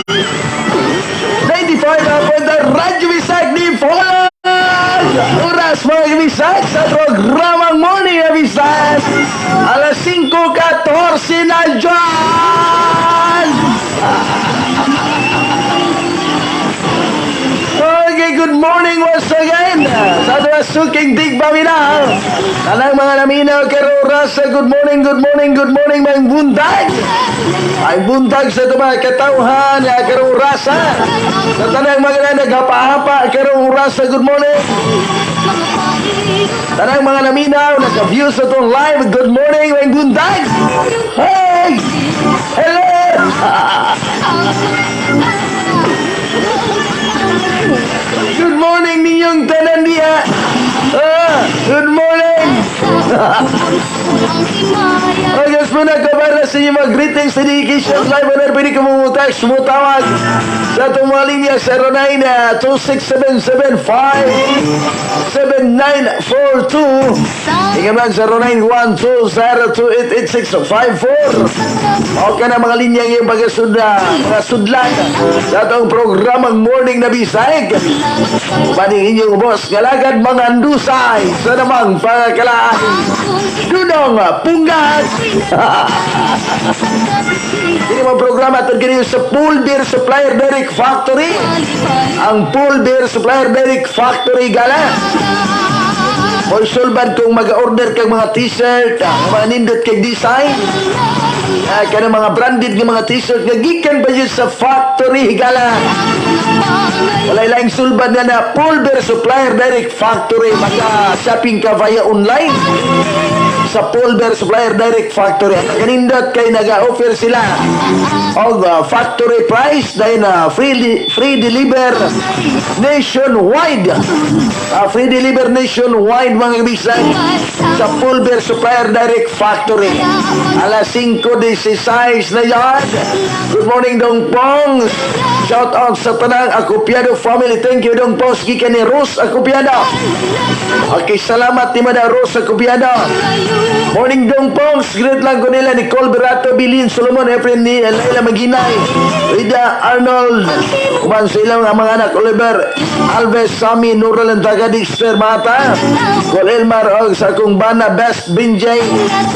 95 Radyo Bisag ni Poland. Oras mga Bisag sa programang Morning Bisag. Alas 5:14 na dyan. Okay, good morning once again. Sa tuwa suking tigbaminaw. Tanang mga naminaw karo rasa, good morning mga buntag. Ay buntag sa tuwa katauhan karo rasa. Sa tanang mga nagapa-hapa karo rasa, good morning. Tanang mga naminaw naka-view sa itong live, good morning mga buntag. Hey! Hello! Good morning ninyong tanan diya. Good morning. Agas muna ka para sa inyo mag-greetings sa dedication live. Ano pwede ka sumutawag sa itong mga linya 09-2675-7942. Tingnan lang 0912-0288-654. Okay na mga linya ngayong pag-sudlan sa itong programang Morning na Bisayg. Upaning inyong boss galagad mga andusay sa namang pagkalaan Dudong Punggat. Ini mga programa terkini sa Pool Beer Supplier Direct Factory. Ang Pool Beer Supplier Direct Factory gala o sulban kung mag-order kang mga t-shirt, mga nindot kang design, kaya mga branded ng mga t-shirt nga gikan pa yun sa factory higala. Walay laing sulban na Pool Beer Supplier Direct Factory. Maka-shopping ka via online sa Pool Beer Supplier Direct Factory. Kanindot kay nag-offer sila og factory price dahil na free deliver nationwide. Free deliver nationwide mga bisay sa Pool Beer Supplier Direct Factory. Alas 5:16 na yan. Good morning Dong Pong. Shout out sa tanang Acopiado family. Thank you Dong Pong. Gikan ni Rose Acopiado. Okay, salamat ni Mada Rose Acopiado. Morning Dong Pong. Great lang ko nila Nicole Berato, Bilin Solomon, Efren ni Laila Maginay, Rida Arnold, kuman sa ilang mga anak Oliver Alves, Sami, Nural and Tagadixter Mata, Col Elmar og sa kong bana Best Binjay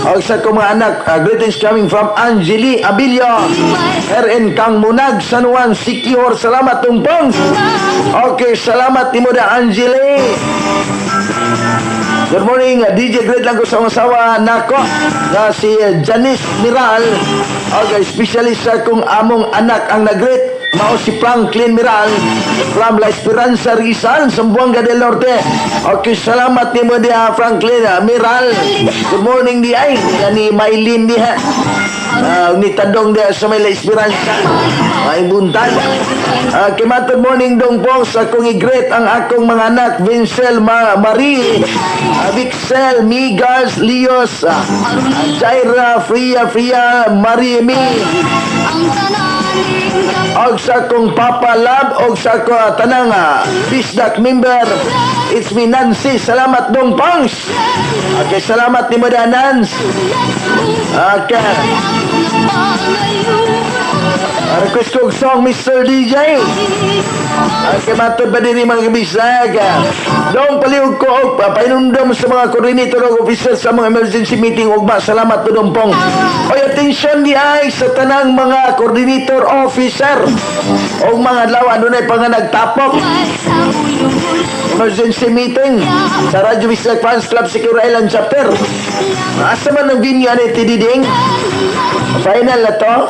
og sa kong mga anak. Greetings coming from Angeli Abilio, RN Kang Munag, San Juan Sikior. Salamat Dong Pong. Okay, salamat ni Muda Angeli. Good morning, DJ Great lang ko sa masawa nako na si Janice Miral. Okay, specialist sa kong among anak ang nag-greet. Mao si Franklin Miral from La Esperanza, Rizal, Zamboanga del Norte. Okay, salamat ni mo dia Franklin Miral. Good morning di ay ni Maylin di ha. Ni Tadong dia sa may La Esperanza. Ay buntag. Good morning Dong Pong sa kong i-greet ang akong mga anak Vincel Marie, Vixel, Migas, Leos, Jaira, Fria, Mariemi, og sa kong Papa Lab, og sa kong tanang Bisdak member. It's me Nancy. Salamat Dong Pongs. Okay, salamat ni Mada Nans. Okay. Request kong song Mr. DJ. Okay, matod pa din mga Bisag. Dong paliw ko painundom sa mga coordinator o officer sa mga emergency meeting. Ugma, salamat po Dong Pong. Oy, attention di ay sa tanang mga coordinator officer o mga adlaw ano na pang nagtapok emergency meeting sa Radyo Bisag Fans Club Secure Island Chapter. Asa man ang binya ni Tididing? Final na to.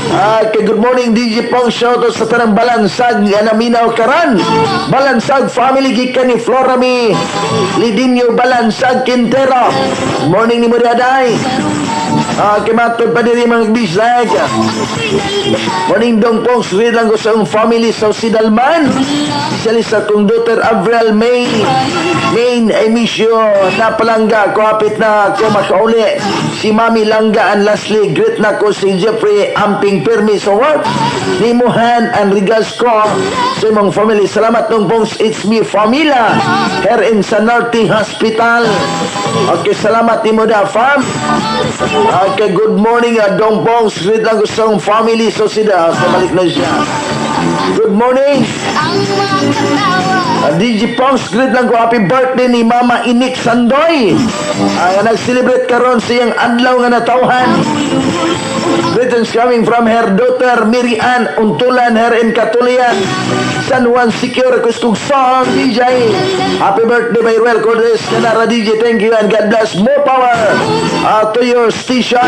Okay, good morning DJ Pong. Shout out sa tanang Balansag Anaminaw Karan, Balansag family gikan ni Florami Lidinyo Balansag Quintero. Morning ni Muriaday. Kimatod pa din mga Bisag. Morning Dong Pong. Sulit lang ko sa ang family sa Sidalman. Isalis sa kong daughter Avril Main emission na palangga ko hapit na ko makauli si Mami Langga and lastly greet na ko si Jeffrey Amping ning permit sa work. Nimuhan ang regards ko sa imong family. Salamat nung pong it's me Famila here in San Norte Hospital. Okay, salamat ni mo da, fam. Okay, good morning, Dong Pong. Sweet lang gusto ng family. So, sila, balik na siya. Good morning. DJ Pongs, greet lang ko. Happy birthday ni Mama Inik Sandoy. Nag-celebrate karon siyang adlaw nga natawhan. Greetings coming from her daughter Mary Ann Untulan, her in Katulian, San Juan Secure Kustug Song DJ. Happy birthday by Ruel Cordes Canara DJ. Thank you and God bless. More power to your station.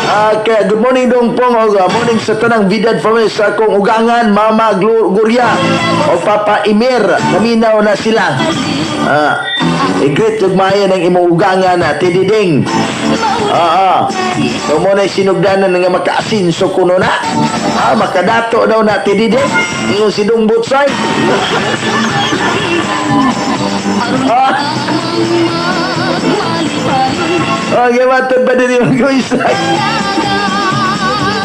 Okay, good morning Dong Pong. Good morning sa tanang vidad family sa akong ugangan, Mama Gloria o Papa Emir. Naminaw na sila. I-greet yung maya ng imong ugangan na tididing. So mo na sinugdanan nga makaasinso kuno na. Makadato daw na tididing. Yung sidong butsay. Okay, matod ba din yung mag-isay?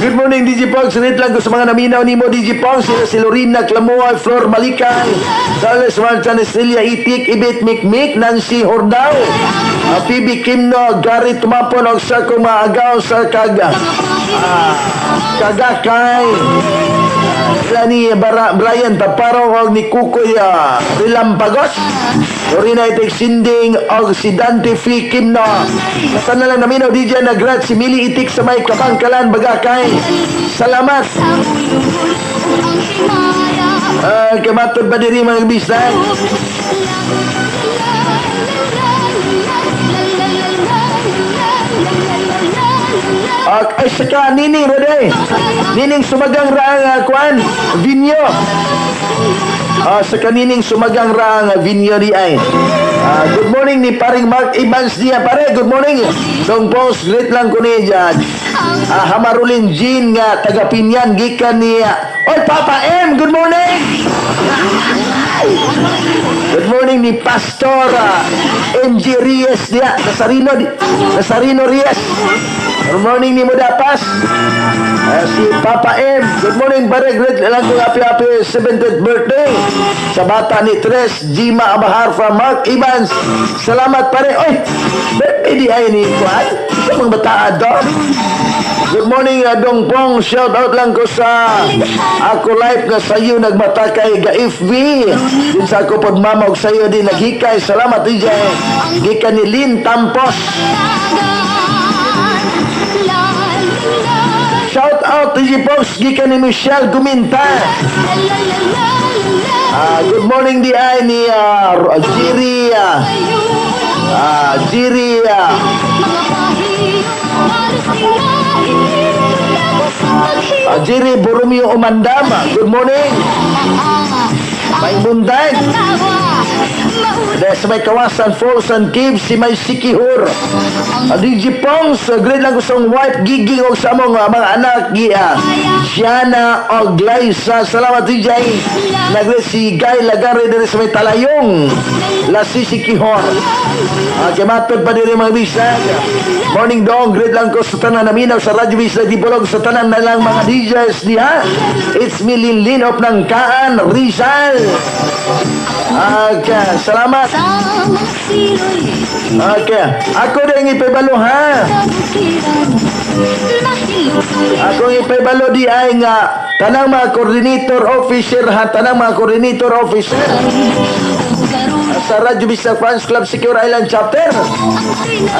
Good morning, DJ Pong. Sunit lang ko sa mga naminaw ni mo, DJ Pong. Sila si Lorena Clamoy, Flor Malikay, Carlos Marchan, Estrella Itik, Ibit Mikmik, Nancy Hordao, PB Kimno, Gary Tumapon, o sa kumaagaw sa Kagakay. Sila ni Brian Taparong o ni Kukoy Rilampagos, Lorena Itik Sinding o si Dante F. Kimno. Basta na lang naminaw, DJ Nagrat, si Mili Itik sa may Kabangkalan, Bagakay. Salamat. Kamatod ba diri mga bisay? Ay saka nining roday. Nining sumagang raang kuan Vinyo. Saka nining sumagang raang Vinyo di ay. Good morning ni paring Mark Evans diya pare. Good morning. Dong post great lang ko ni Jad. Hamarulin Jean nga taga Pinyan gikan niya. Oy Papa M, good morning. Good morning ni Pastor MJ Reyes dia Nasarino Reyes. Good morning ni Mudapas. Si Papa M. Good morning pare. Great lang ko happy 70th birthday sa bata ni Tres Jima Abahar from Mark Evans. Salamat pare. Oy, birthday di ay ni Kuan. Sa mga bataan do. Good morning, Dong Pong. Shout out lang ko sa ako live nga sa iyo nagmata kay Ga-FV. Din sa ako pod mama og sa iyo din naghikay. Salamat DJ. Gikan ni Lynn Tampos. Shout out DJ Pops gikan ni Michelle Guminta. Good morning di ay ni Jiri Jiri Boromeo Umandama. Good morning. May mundag. Dahil sa may kawasan, falls and caves, si may sikihur. DJ Pongs, great lang ko sa wife, giging o sa mga anak, Siana o Glyza. Salamat DJ. Nagre si Guy Lagare din sa may talayong. Lasi sikihur. Kamatod pa din mga bisag. Morning Dong, great lang ko sa tanan naminaw sa Radyo Bisag Dipolog sa tanan na lang mga DJs niya. It's me Linlin of ng Kaan, Rizal. Okay, salamat. Okay, ako din ipibalo ha. Ako ipibalo di ay nga tanang mga coordinator officer ha, tanang mga coordinator officer sa Radyo Bisag Fans Club Secure Island Chapter.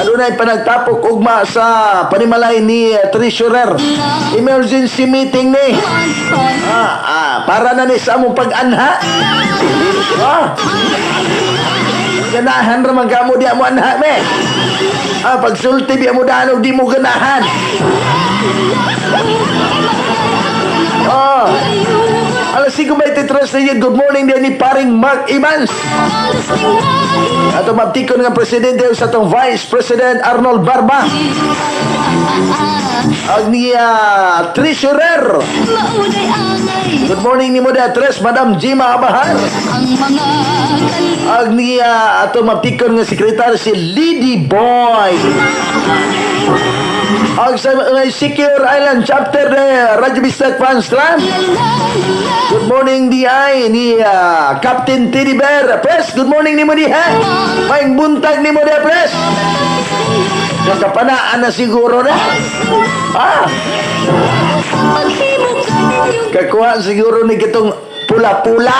Ano na yung panagtapok ugma sa panimalay ni Treasurer. Emergency meeting ni. Para na ni sa among pag-anha. Ganahan ramang kamo di mo anha me. Pagsulti di mo danog di mo ganahan. Alas 5:23 Tres Region. Good morning din ni paring Mark Evans. Ato mabtikon nga presidente sa atong Vice President Arnold Barba. Ang niya Treasurer. Good morning ni Moda Tres, Madam Jima Abahar. Ang niya ato mabtikon nga sekretary si Lady Boy. Ang sa Secure Island Chapter Radyo Bistak Fans Club. Good morning DI ni Captain Teddy Bear. Press, good morning ni mo diha. Maing buntag ni mo diha, Press. Nakapanaan na siguro na. Kakuha siguro ni kitong pula-pula.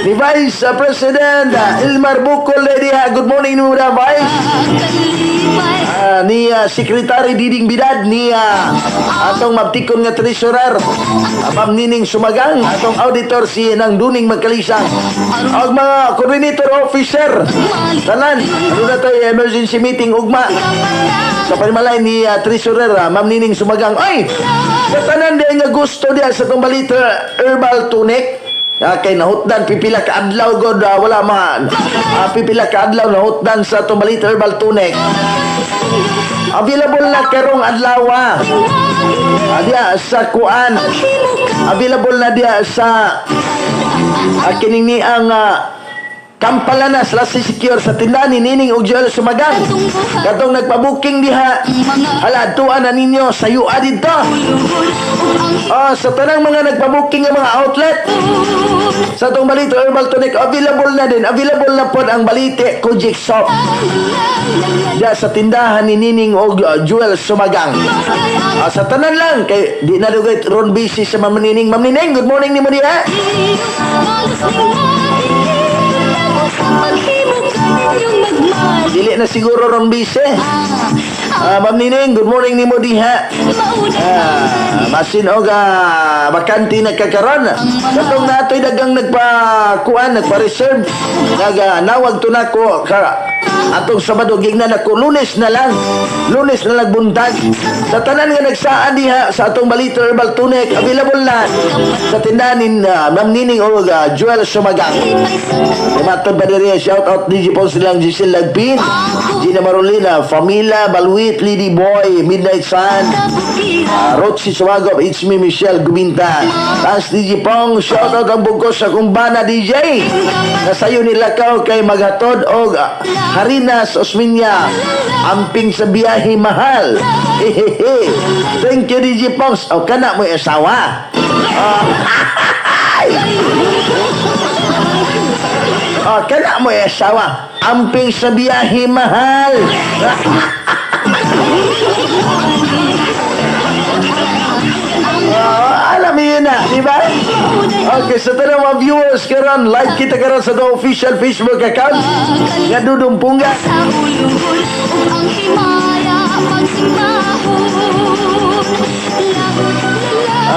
Ni Vice President Ilmar Bukol diha. Good morning ni mo diha, Vice. Ni Secretary Diding Bidad ni atong mabtikon nga treasurer Ma'am Nining Sumagang, atong auditor si Nang Duning Magkalisang, ang mga coordinator officer tanan. Ano na to, emergency meeting ugma sa panimalay ni treasurer Ma'am Nining Sumagang. Ay, sa tanan din nga gusto diya sa itong balita herbal tonic. Kay nahutdan pipila ka adlaw god wala man pipila ka adlaw nahutdan sa itong balita herbal tonic. Available na karong adlaw diya sa kuan. Available na diya sa kining ni ang Kampalanas Lasi Secure sa tindahan ni Nining og Joel Sumagan. Katong nagpa-booking diha, hala tuan na ninyo sa UA dito. Sa tanang mga nagpa-booking ng mga outlet sa itong Balite Herbal Tonic, available na din. Available na po ang Balite Kojic Soap diya sa tindahan ni Nining og Joel Sumagang. Sa tanan lang kay di na dugay ron busy sa Ma'am Nining. Ma'am Nining, good morning ni mo diha. Dili na siguro ron busy. Ma'am Nining, good morning ni mo diha. Masin og bakante nagkakaron. Katong natoy dagang nagpa-reserve. Nawag to nako atong Sabado gignan ako Lunes na lang buntag. Sa tanan nga nagsaan diha sa atong Balita Herbal Tonic, available na sa tindahan ni Ma'am Nining o Joel Sumagang. Matod ba diri, shout out DJ Pons silang Giselle Lagpin, Gina Marolina, Famila Balwit, Lady Boy, Midnight Sun, Roxy Suwagop, It's Me Michelle Guminta. Thanks DJ Pong, shout out ang bugos sa kumbana DJ. Nasayo nila ka kay maghatod og Harinas Osminya, amping sa biyahe mahal. Thank you DJ Pongs. O kana mo asawa. Kana mo asawa, amping sa biyahe mahal. Alam mo yun na, di ba? Okay, sa tanong mga viewers karon, like kita karon sa the official Facebook account nga Dudong Pungga.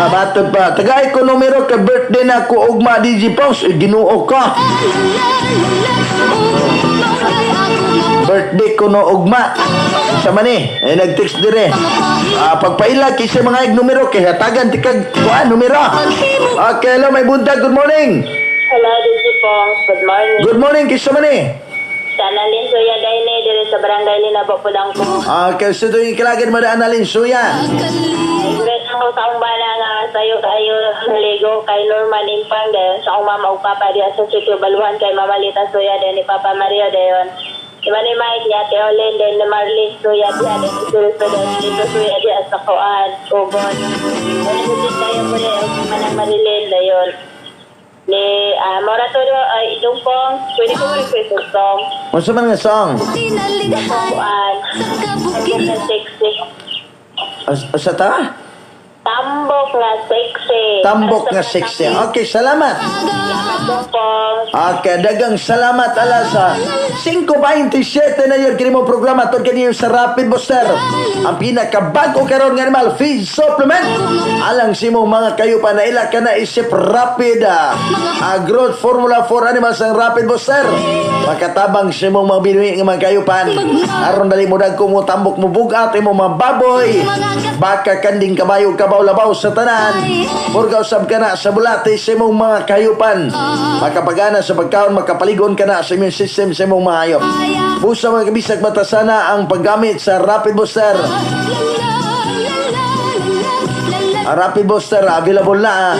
Batod pa. Tagay ko numero ka birthday na ko ugma DJ Pongs. Ginuo ka. Birthday ko no ugma. Sa mani. Nag-text dire. Pagpaila kisa mga numero kay hatagan tikag kuan numero. Okay, hello, may buntag. Good morning. Hello, DJ Pongs. Good morning. Good morning, kisa mani. Analin Suya Daine dire sa barangay Linabo Pulang ko. Okay, so doon yung kilagin mo na Analin Suya. Ingres ako sa akong bala nga sayo kayo naligo kay Norman Impang dayon sa akong mama ug papa diya sa sitio Baluhan kay Mama Lita Suya dayon ni Papa Mario dayon. Iba ni Mike diya Teolin dayon ni Marlene Suya diya dayon si Dito Suya diya sa Kuan Ubon. Dayon si tayo mo dayon manang Marilyn dayon. Ni Moratorio Idong Pong, pwede ko request yung song. Ano sa mga song? Kuan. Ang sexy. Sa ta? Tambok nga sexy. Tambok nga sexy. Okay, salamat. Idong Pong. Okay, dagang salamat ala sa 5:27 na yun kini mo programa tod kini sa Rapid Booster. Ang pinakabago karon nga animal feed supplement. Alang simo mga kayo pa na ila ka na isip Rapid growth formula for animals ang Rapid Booster. Makatabang simo mga binuhi nga mga kayo pan. Aron dali mo dagko mo tambok mo bugat mo mga baboy. Baka kanding kabayo kabaw labaw-labaw sa tanan. Murga usab ka na sa bulate sa imong mga kahayupan. Makapagana sa pagkaon, makapaligon ka na sa immune system sa imong mga hayop. Busa mga kabisag matasana ang paggamit sa Rapid Booster. Ang Rapid Booster available na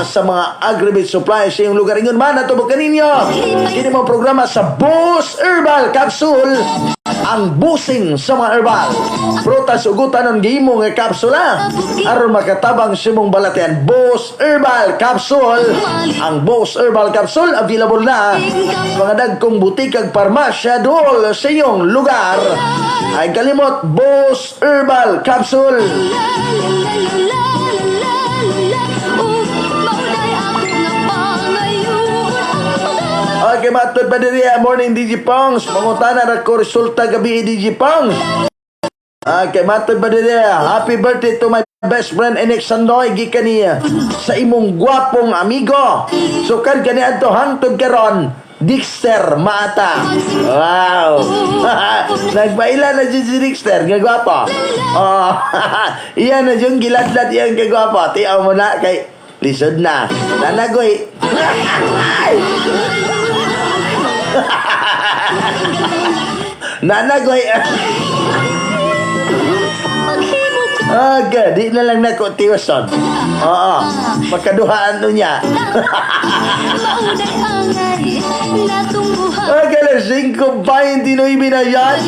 sa mga aggregate supply sa iyong lugar. Ingon man, natubog ka ninyo. Kini mo programa sa Boost Herbal Capsule. Ang busing sa mga herbal. Prutas, ugutan ng gihimo nga kapsula. Aron makatabang sa imong balatian. Boost Herbal Capsule. Ang Boost Herbal Capsule available na sa mga dagkong butikag parmasya dool sa iyong lugar. Ay kalimot, Boost Herbal Capsule. Okay, matod pa diri morning DJ Pongs. Mangutana ra ko resulta gabi DJ Pongs. Okay, matod pa diri. Happy birthday to my best friend Enek Sandoy gikan niya sa imong gwapong amigo. So kan kani adto hangtod karon Dexter Mata. Wow. Nagbaila na si Dexter, gagwapo. Oh, iyan na yung giladlad yan gagwapo. Tiyaw mo na kay lisod na. Nanagoy. Nanagoy. Okay, di na lang nako tiwason. Oo, makaduhaan nun niya. Okay, lang 5.29 na yan.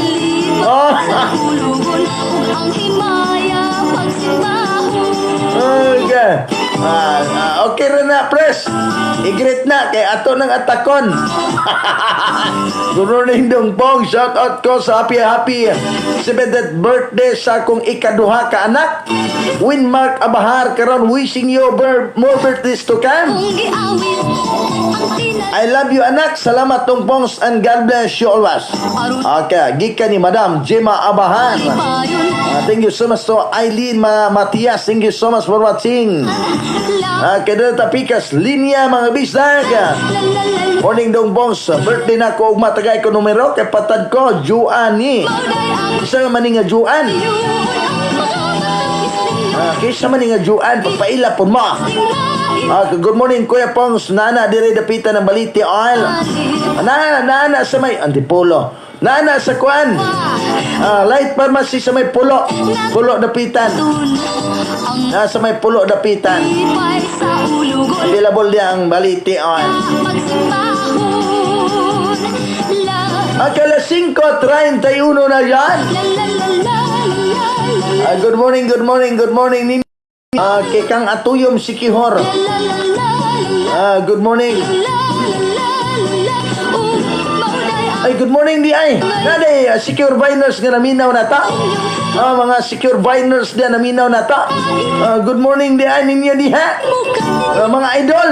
Oh. Okay. Okay rin na, press. I-greet na kay ato ng atakon. Good morning dong Pong. Shout out ko sa happy 7th birthday sa akong ikaduha ka anak. Winmark Abahar karon wishing you more birthdays to come. I love you anak. Salamat tong Pongs and God bless you always. Okay, gikan ni Madam Gemma Abahar. Thank you so much to Eileen Matias. Thank you so much for watching. Kada tapikas linya mga bisag. Morning dong Pongs. Birthday na ko ug matagay ko numero kay patad ko Juani. Isa man nga Juan. Kisa man nga Juan pagpaila pud mo. Good morning Kuya Pongs. Nana dire dapitan ng Baliti Oil. Nana sa may Antipolo. Nana sa kuan. Light Pharmacy sa may pulo dapitan. Sa may pulo dapitan. Available dia ang Baliti Oil. Akala 5:31 na yan. Good morning. Kay Kang Atuyom Sikihor. Good morning. Ay, good morning di ay. Naday, secure viners nga naminaw na ta. Mga secure viners na naminaw na ta. Good morning di ay ninyo diha. Mga idol.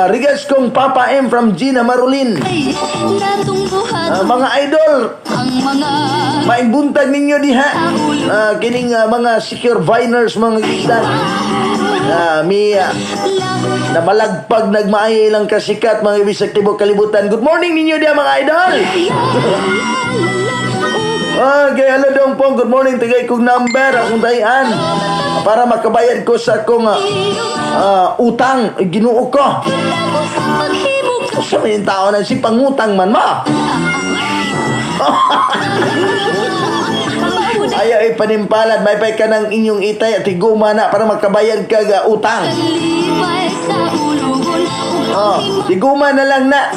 Regards kong Papa M from Gina Marulin. Mga idol. Maing buntag ninyo diha. Kining mga secure viners mga gisdan. Na malagpag nagmaay lang kasikat mga ibisag tibok kalibutan. Good morning ninyo diha mga idol. Okay, hello dong Pong. Good morning. Tagay kong number akong dayan para makabayad ko sa akong utang. Ginoo ko. Sa may tao na si pangutang man mo. Ayaw ipanimpalad. May pay ka ng inyong itay at iguma na para makabayad ka utang. Iguma na lang na.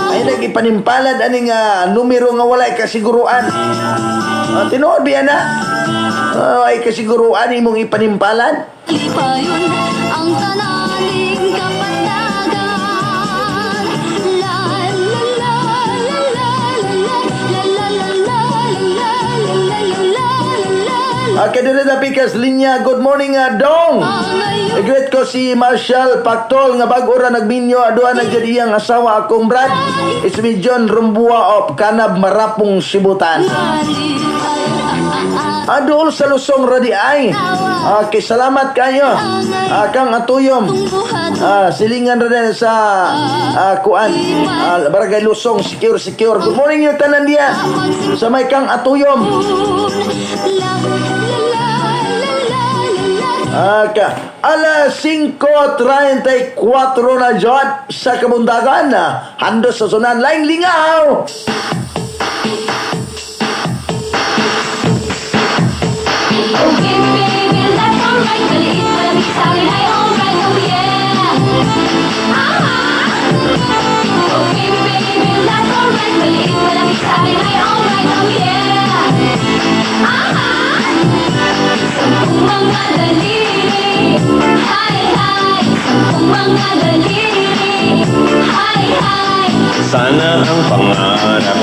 Ay nag-ipanimpalad aning numero nga walay kasiguruan. Tinuod biya na. Ay kasiguruan imong ipanimpalad. Lipayon ang tanaling kapatagan. La la la la la la la la la la. Kadira na pikas linya. Good morning Dong. Greet ko si Marshall Pactol nga bag-o ra nagminyo aduha na gyud iyang asawa akong Brad. It's me John Rumbua of Kanab Marapong Sibutan. Adol sa Lusong Radi ay. Okay, salamat kayo. Kang Atuyom. Silingan rin sa kuan. Barangay Lusong, secure. Good morning yung tanan diya. Sa may Kang Atuyom. Alas 5:34 na dyan sa kabundagan. Hando sa sunan laing lingaw. Oh baby, baby, left or right, maliit walang sabi ay alright, oh yeah. Oh baby, baby, left or right, maliit walang sabi ay alright, oh yeah. Sampung mga daliri, hi hi. Sampung mga daliri, hi hi. Sana ang pangarap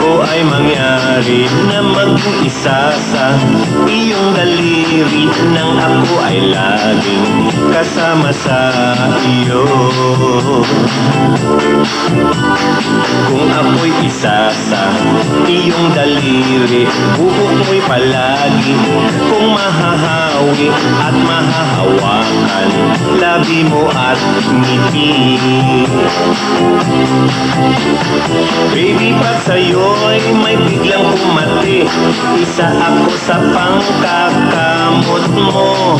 ko ay mangyari na maging isa sa iyong daliri nang ako ay laging kasama sa iyo. Kung ako'y isa sa iyong daliri, buhok mo'y palagi kung mahahawi at mahahawakan labi mo at ngiti. Baby, pag sa'yo'y may biglang pumati, isa ako sa pangkakamot mo.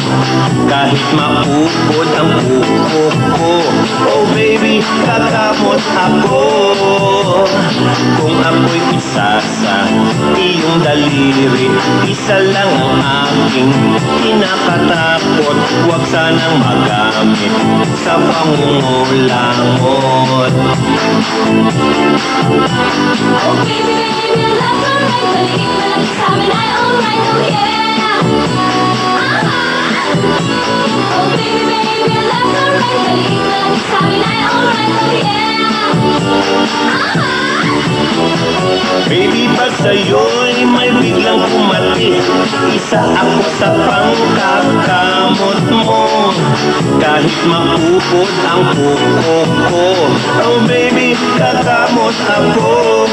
Kahit maupod ang kuko ko, oh baby, kakamot ako. Kung ako'y isa sa iyong daliri, isa lang ang aking kinakatakot. Huwag sanang magamit sa pangungulangot. Oh baby, baby, left or right, maliit walang sabi ay alright, oh yeah. Oh baby, baby, left or right, maliit walang sabi ay alright, oh yeah. Baby, pag sa'yo'y may biglang pumati, isa ako sa pangkakamot mo. Kahit maupod ang kuko ko, oh baby, kakamot ako.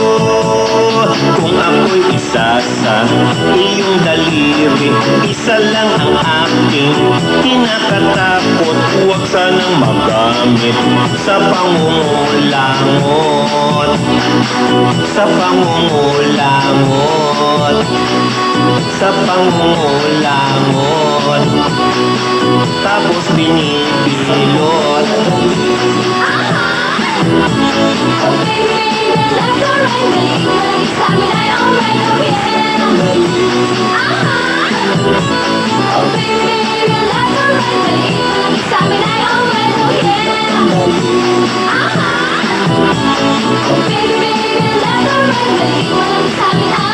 Kung ako'y isa sa iyong daliri, isa lang ang aking kinakatakot. Huwag sanang magamit sa pangungulangot. Sa pangungulangot. Sa pangungulangot. Tapos binibilot. Oh baby, baby, left or right, maliit walang sabi ay alright, oh yeah. Oh baby, baby, left or right, maliit walang sabi ay alright, oh yeah. Oh baby, baby, left or right, maliit walang sabi ay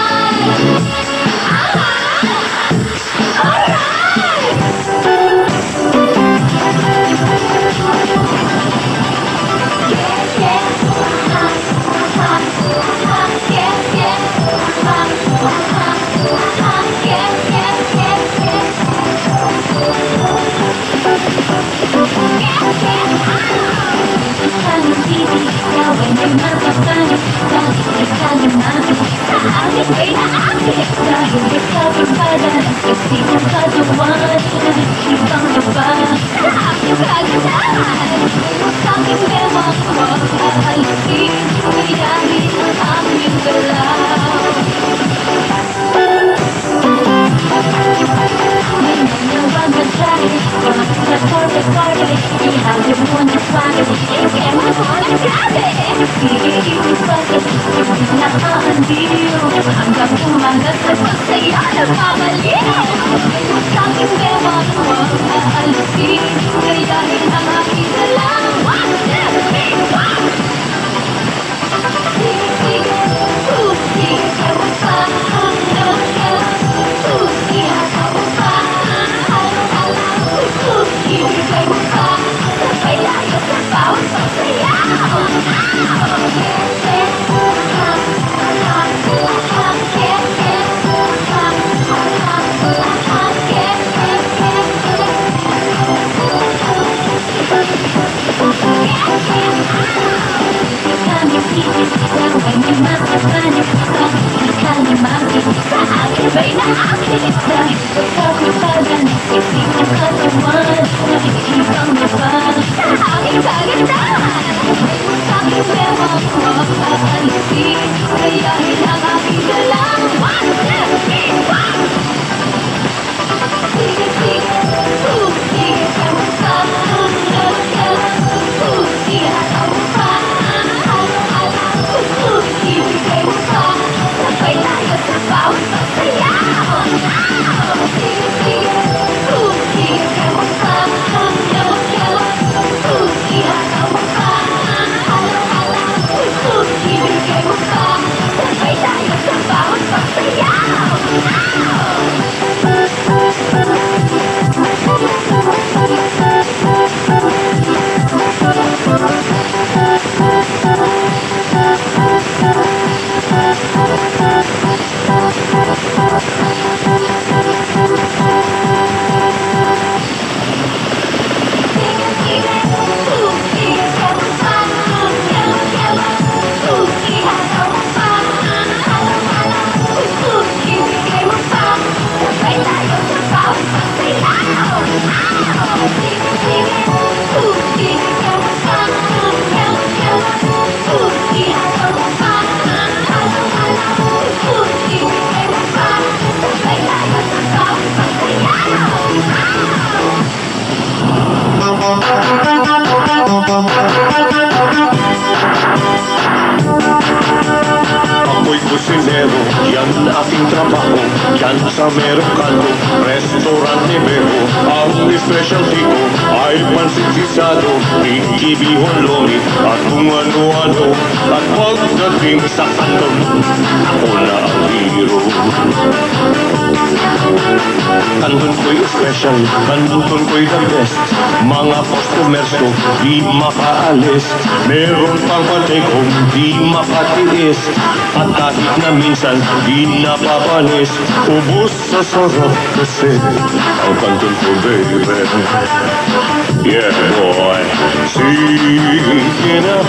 hanggang umaga sa pagsaya ng mamaliw. Sa'king bewa ko aalisin, gayahin ang aking dalawa. 1, 2, 3, 4. trabaho dyan sa Mercado, Restaurante Bebo. Ang specialty ko ay pansit sisado, bihon lomi at kung ano-ano. At pagdating sa kanton, ako na ang hero. Kanton ko'y special, kanton ko'y the best. Mga customers ko di makaalis, meron pang patay kong di makatiis. At kahit na minsan di napapanis, ubus sa sarap kasi ang kanton ko, baby. Yeah, boy. Sige na,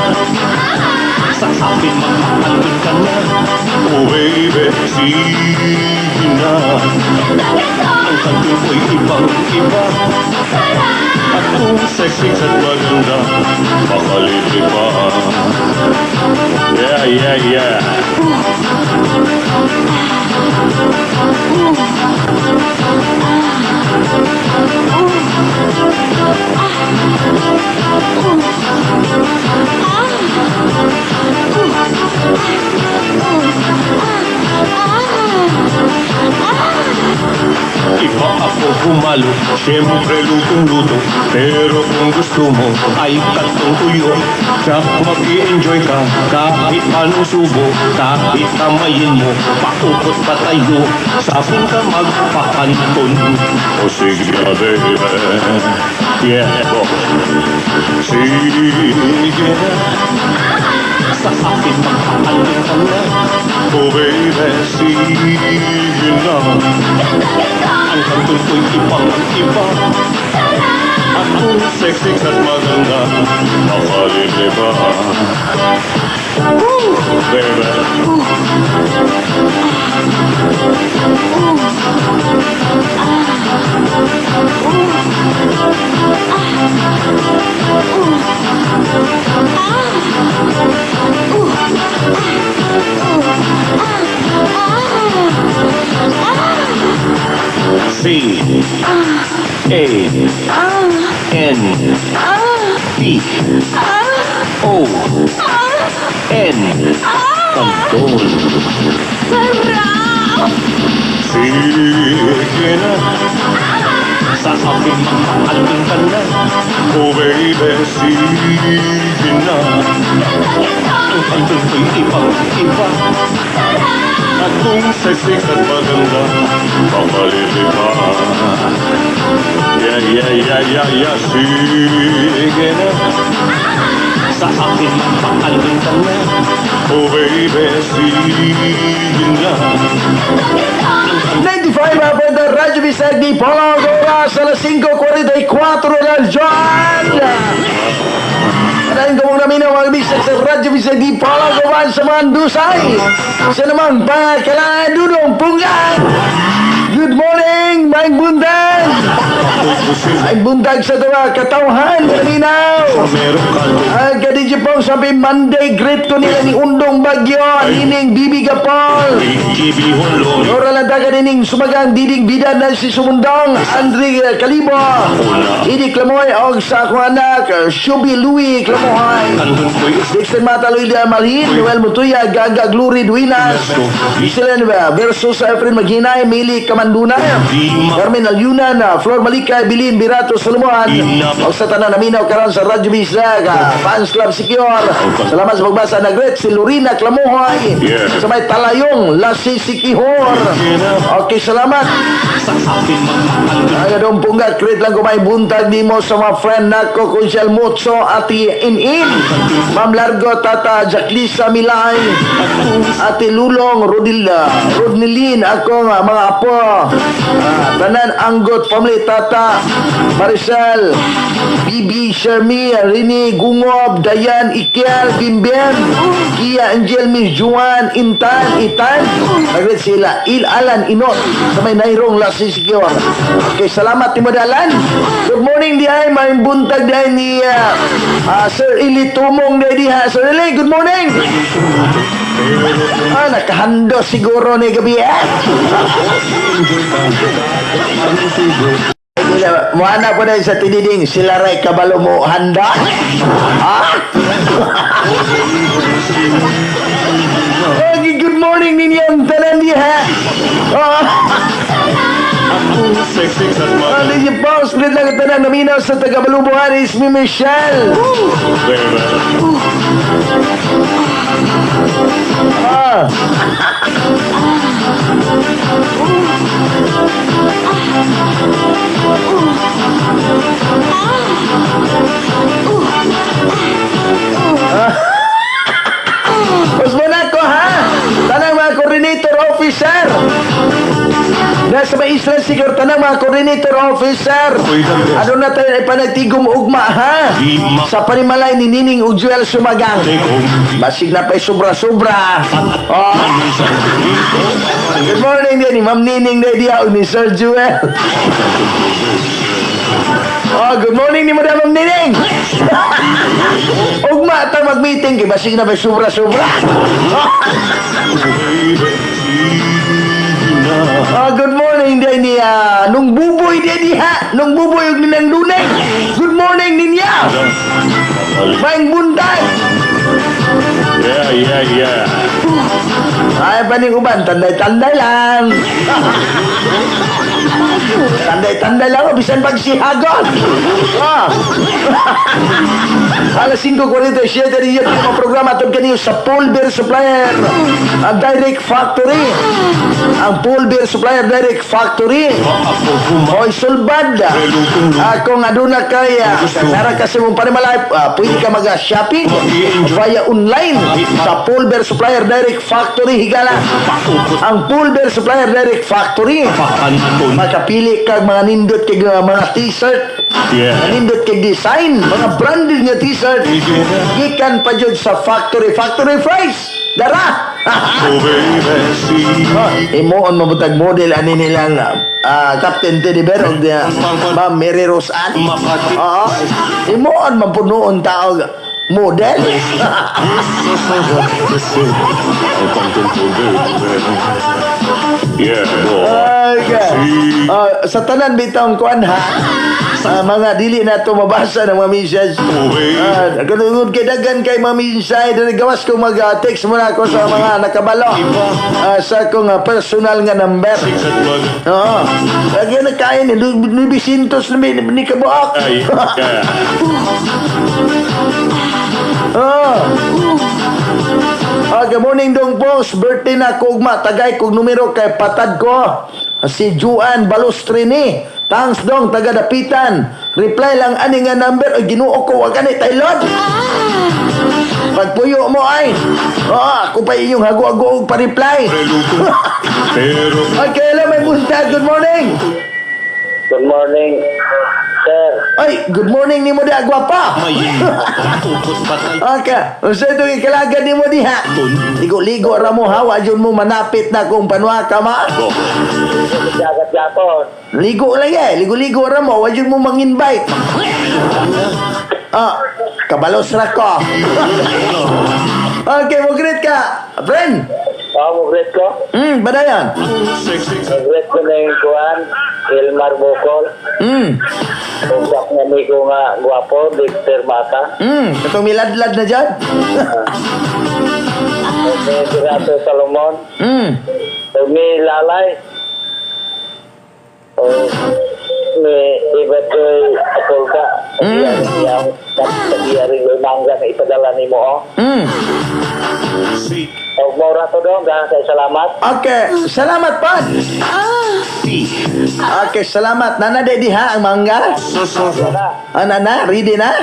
sa akin magkakantun ka na. Oh, baby, sige na. Ang kanton ko'y ibang-iba, at kung sexy at maganda, makalibre pa. Yeah, yeah, yeah. Iba ako humalo, siyempre lutong-luto. Pero kung gusto mo ay kantong tuyo, tsak mag-i-enjoy ka kahit anong subo. Kahit kamayin mo, paukot pa tayo, sabon ka magpakanton. O sige na, baby. Yeah, go. Sige na, sa akin magpakanton ka na. Oh baby, sige na. Ang kanton ko'y ibang-iba, at kung sexy at maganda, makalibre ba? Baby. C A N T O N Kanton. Sarap! Sige na, sa akin magpakanton ka na. Oh baby, sige na. Ang kanton ko'y ibang-iba, at kung sexy at maganda, makalibre pa. Yeah, yeah, yeah, yeah, yeah, sige na, sa akin magpakanton ka na. Oh baby, sige na. 95 apa da Radyo Bisag di Palang Oras a las 5:44 del John. Dan kung namin ang mga bisag sa Radyo Bisag di Palang Oras sa Mandusay. Sa namang pagkalaan dudong punggan. Good morning, Maing Buntag. Maing Buntag sa tuwa, katauhan, kalinaw. Ang kadidyo pong sabi Monday, great ko nila ni Undong Bagyo, nining Bibi Gapol. Nora lang taga nining sumagang didig bidan na si Sumundong, Andre Kalibo, Idi Klamoy, og sa akong anak, Shubi Louie Klamoy. Dixon Mataloy da Malhin, Noel Mutuya, Gaga Glory Duinas, Iselan versus Efren Maghinay, Mili Kamandunay, Carmen Alyunan, Flor Malika, Bilin Birato Salumuan, og sa tanan naminaw karon sa Radyo Bisag, Fans Club Secure. Salamat sa pagbasa na great si Lorina Klamoy, sa may Talayong, Lasi Sikihor. Okay, salamat. Ay, adong punggat, great lang kumay buntag di mo sa mga friend nako, Kunsyal Motso, Ati Inin, Ma'am Largo, Tata Jaclisa Milay, Ati Lulong, Rodnilin, ako nga, mga apo, Tanan Anggot, Family, Tata Maricel, Bibi Shermi, Rini Gungob, Dayan Ikiel, Bimbem, Kia Angel, Miss Juan, Intan, Itan, nagret sila, Alan Inot, sa may nairong Lasi Secure. Okay, salamat ni Madalan. Good morning di ay, may buntag di ay ni Sir Ili Tumong di ha. Sir Ili, good morning. Nakahando siguro ni gabi Mana po na sa tiniding sila ray kabalo mo handa. Okay, good morning ninyong tanan diha. Oh, Sexy sa hindi niyo po, split lang ito na naminaw sa taga-Balubuhan is mi Michelle. Baby. Ah. Mas mo na ko ha. Tanang mga coordinator officer. Nasa may Israel Secure, tanang mga coordinator officer. Ano na tayo ay panagtigom ugma ha. Sa panimalay ni Nining ug Joel Sumagang. Basig na pa'y sobra-sobra. Oh. Good morning din ni Ma'am Nining Nadia ug ni Sir Joel. Oh, good morning ni Madam Ma'am Nining. Ugma ta mag-meeting kay basig na pa'y sobra-sobra. Good morning din ni Nung Buboy din ha. Nung Buboy ug ni Nang Dunay. Good morning ninya. Baing buntag. Yeah. Ay, paning uban, tanday-tanday lang. Tanday-tanday lang, bisan pagsihagon. Ah. Alas 5:47 rin yung mga programa atong kaniyo sa Pulver Supplier Direct Factory. Ang Pulver Supplier Direct Factory. Hoy, sulbad. Kung aduna kaya, nara kasi mong panimalay, pwede ka mag-shopping via online sa Pulver Supplier Direct Factory. Higala. Ang Pulver Supplier Direct Factory. Makapili ka mga nindot kay mga t-shirt. Yeah. Nindot kay design. Mga branded nga t-shirt. Gikan pa jud sa factory. Factory price. Dara. Oh baby, see. Imoon mabutag model ani nilang Captain Teddy Bear o Ma'am Mary Rose Ann. Oo. Imoon mapunoon tao model. Yeah. Okay. Sa tanan bitong kuan ha. Mga dili na to mabasa ng mga message. Nagulungod kay dagan kay mga message. Gawas ko mag-text muna ako sa mga nakabalo. Sa akong personal nga number. Oo. Lagi na kain ni Bisintos ni Kabuok. Ay, yeah. Good morning dong boss. Birthday na kugma. Tagay kog numero kay patad ko. Si Juan Balustrini. Thanks dong, taga Dapitan. Reply lang ani nga number. Ay, ginuo ko. Wag ani taylod. Pagpuyo mo ay. Ako pa inyong hago-hago og pa-reply. Pero Okay, hello, may buntag. Good morning. Good morning, sir. Ay, good morning ni mo di agwapa. may tukot patay. Okay, unsa itong ikalagad ni mo diha? Ligo-ligo ra mo ha, wadyon mo manapit na kung panwa ka ma. Jagat yapon. Ligo lang ligo-ligo ra mo, wadyon mo mang-invite. Kabalos ra ko. Okay, mo greet ka, friend. Mag-greet ko. Badayan. Mag-greet ko na yung kuhan, Elmar Bocol. Usap nga ni ko nga guwapo, Victor Mata. Katong miladlad na dyan. May Sirato Salomon. May Lalay. May Ibatoy Akolka. Yang tagiyari yung mangga na ipadala ni mo. O maura to dong, dahil sa salamat. Okay, salamat pa. Okay, salamat. Nana de diha ang mangga. Nana, ready na?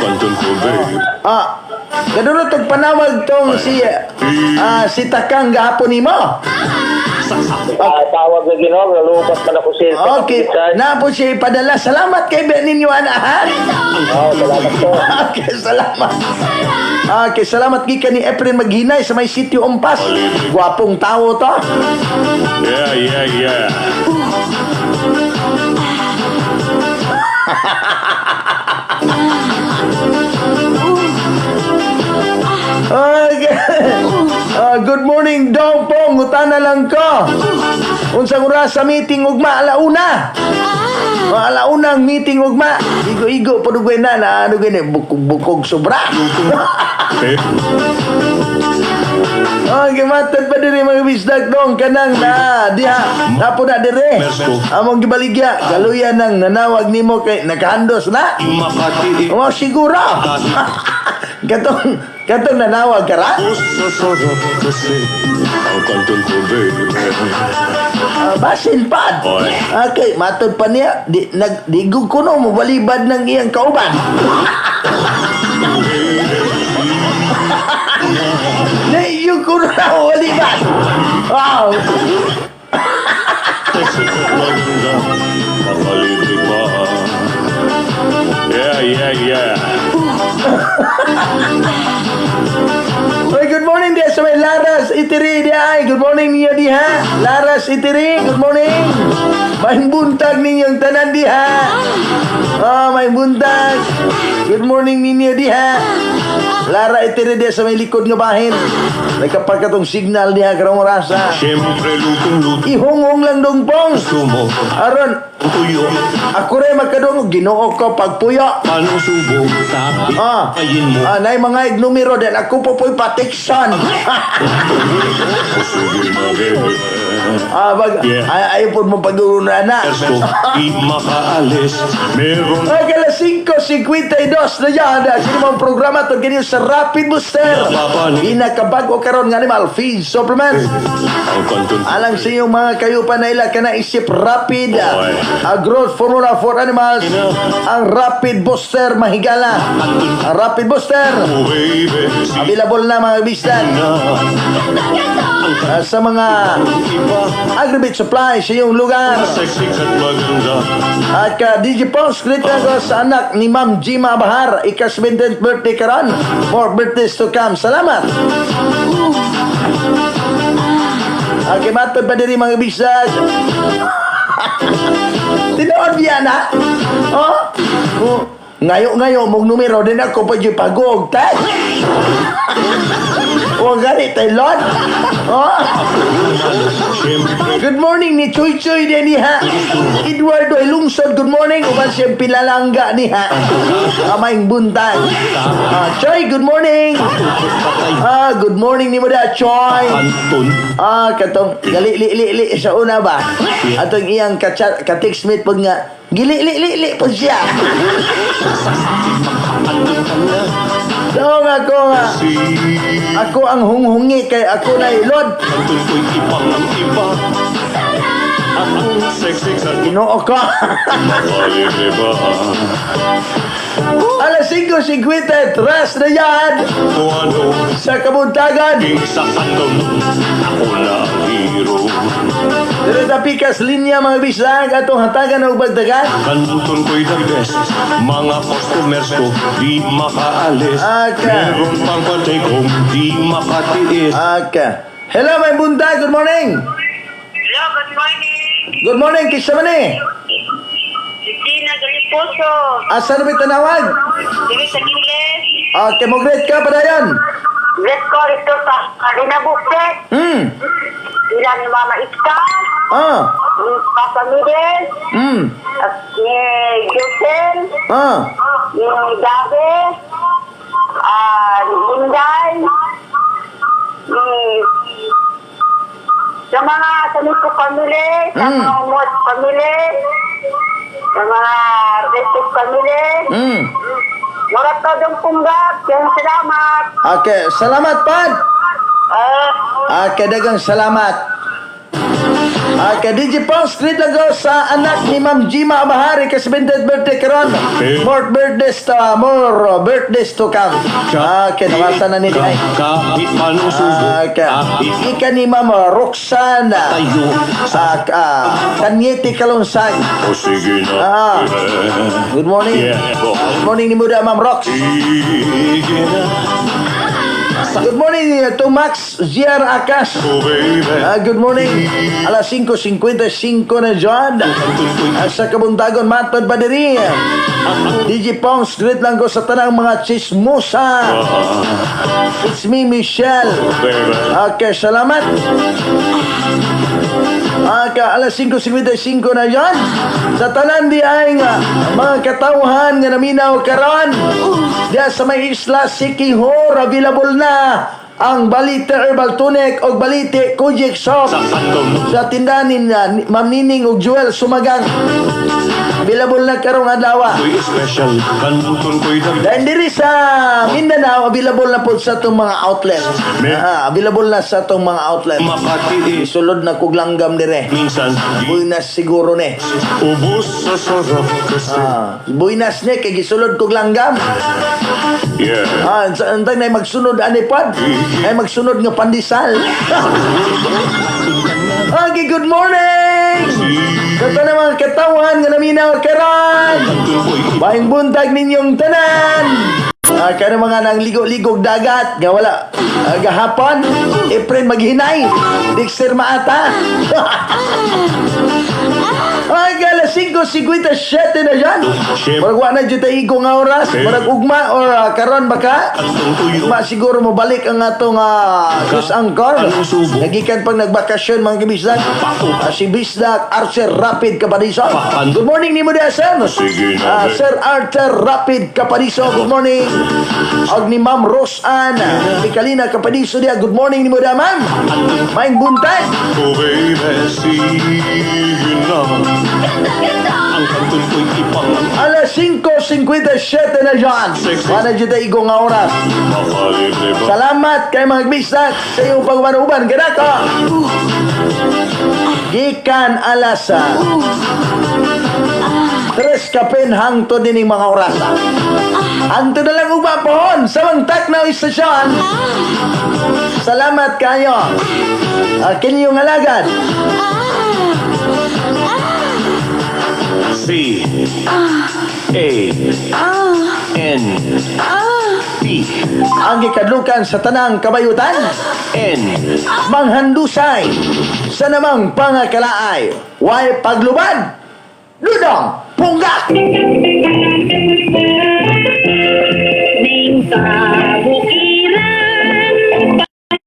Kadurot og panawag tong si Takang gahapon nimo. Tawag na Ginoo, nalupat man ako sa Okay, na po siya ipadala. Salamat kay Ben ninyo ana. salamat po. Okay, salamat. Okay, salamat gikan ni Efren Maghinay sa may sitio Umpas. Gwapong tao to. Yeah. Okay. Good morning, Dong Pong. Utana lang ko. Unsang oras sa meeting ugma? Alauna. Alauna ang meeting ugma. Igo-igo padugay na ano gani bukog sobra. Gimatad pa diri mga bisdak dong kanang na diha. Napo na diri. Among gibaligya, galuyan nang nanawag nimo kay nakahandos na. Makati O siguro. Katong nanawag ka ra? Ang kantong ko, baby. Basin pad. Oy. Okay, matod pa niya. Digog ko no, mabalibad ng iyang kauban. Naiyog ko na mabalibad. Wow. Makaliti pa. Yeah. Oy, good morning dia sa may Laras Itiri dia ay. Good morning niya diha. Laras Itiri, good morning. May buntag ninyong tanan diha. May buntag. Good morning ninyo diha. Lara Itiri dia sa may likod nga bahin. Nagkapagkatong signal diha karong orasa. Siyempre, lutong-luto. Ihungong lang dong pong. Sumo. Aron, Tuyo. ako rin magkadong ginoo ko pagpuyo. Paano subo? Sabi. Ayin mo. Nay mga numero din ako po po'y patikson. Sige na, baby. Ay, ayaw po mo pag-uuna na. Esto, di makaalis. Meron Ay, kala 5:52 na yan. Sino mong programa ito ganyan sa Rapid Booster. Pinakabago karon nga ni Malfeed Supplements. ang kantong Alang sa inyong mga kayupan na ila ka na isip Rapid Growth Formula for Animals. Ang Rapid Booster mahigala. Ang Rapid Booster ko, baby. available na mga bistan sa mga Iba, Agribit Supply sa iyong lugar. sexy at maganda. At ka DJ Pons, greet ko sa anak ni Ma'am Jima Bahar. Ika-17th birthday karon. More birthdays to come. Salamat. Okay, matod pa diri mga bisag. Tinood yan ha? Ngayo, mong numero din ako pa dyan pagog. Gani, Taylor. Good morning ni Choy Choy din niha. Eduardo Ilungsod, good morning. Uban siyang pilalangga niha. Amaing buntag. Choy, good morning. Good morning ni mo da, Choy. Anton. Katong gali sa una ba? Atong iyang ka-text mate pag nga gili po siya. So nga ako ang hunghungi kay ako na ilod. Anton ko'y ibang ang iba. Akong sexy at Ginoo ko. makaliba. Alas 5:53 na yan Kung ano, sa kabuntagan. king sa kanon. Ako na ang hero. Pero tapikas linya mga bisag atong hatagan og bagdagan. Kanton ko'y the best. Mga customers ko, di makaalis. Meron pang patay kong di makatiis. Hello, may buntag. Good morning. Hello, good morning. Good morning, kisa man eh. Gina Galiposo. Asa na may tanawag? Dili sa Giles. Okay, mo-great ka pa dayon. Let's go ito sa Karina Bukset. Sila ni Mama Iska. Ni Papa Miguel. At ni Josel. Ni Gabe. Ni Inday. Sa mga Saniko family. Sa mga Umot family. Sa mga Reset family. Murat ka dong punggap. Yan, salamat. Okay, salamat pan. Dagang salamat. DJ Pong Street lang ko sa anak ni Ma'am Jima Abahari kasi 20th birthday karon. More birthdays to come. Nawasa na ni Day. Kahit anong subo. Ika ni Ma'am Roxana Tayo sa Kanyeti Kalunsag. o sige na. Good morning. Good morning ni Muda Ma'am Rox. Sige na. Good morning to Max Ziar Akas. Oh baby. Good morning. Alas 5:55 na dyan. Sa kabuntagon, matod pa diri. DJ Pons, greet lang ko sa tanang mga chismosa. It's me, Michelle. Baby. Okay, salamat. Alas 5:55 na dyan. Sa tanan di ay nga mga katauhan nga naminaw karon. Diya sa may isla Sikihor, available na ang Balite Herbal Tonic o Balite Kojic Soap Sa katong sa tindahan ni Ma'am Nining ug Joel Sumagang. Available na karong adlaw. ko'y special. Kantun ko'y dagdag. Dahil diri sa Mindanao, available na po sa itong mga outlet. Available na sa itong mga outlet. Makati Isulod na kog langgam dire. minsan Buinas siguro ni. ubos sa sarap kasi. Buinas ni kay gisulod kog langgam. Yeah. Antay na magsunod ani pod. Ay magsunod nga pandesal. Okay, good morning. Kato na mga katawan nga naminaw karon. Kantun ko'y Baing buntag ninyong tanan. Kaya mga nang ligo-ligog dagat nga wala gahapon April maghinay Dexter Maata. Ay gala 5:57 na dyan. Chef. Marag wa na dyan tayo igong nga oras. Chef. Marag ugma or karon baka kantun ko'y ugma siguro mo balik ang atong Diyos Angkor. Anong subo? Nagikan pag nagbakasyon mga kabisdak. Si Bisdak Archer Rapid Kapadiso. Paano? Good morning ni mo dia sir. Sige na, Sir Archer Rapid Kapadiso, good morning. Og ni Ma'am Roseanne Micalina Kapadiso dia, good morning ni mo dia ma'am. Maing buntag. Oh baby, sige na. Ang kantun ko'y ipang Alas 5:57 na dyan. Wala dyan tayo igong nga oras. makalibre ba? Salamat kay mga bisdak sa iyong pagmanuban. Gana ka. Gikan alas 3 kapin hangto din yung mga oras. Hangto na lang uba pohon sa mga Tacna istasyon. Salamat kayo. Kinyong alagad. C A N T Ang gikadlukan sa tanang kabayutan. N Manghandusay sa namang pangakalaay. Way paglubad. Dudong Punggak. Minsan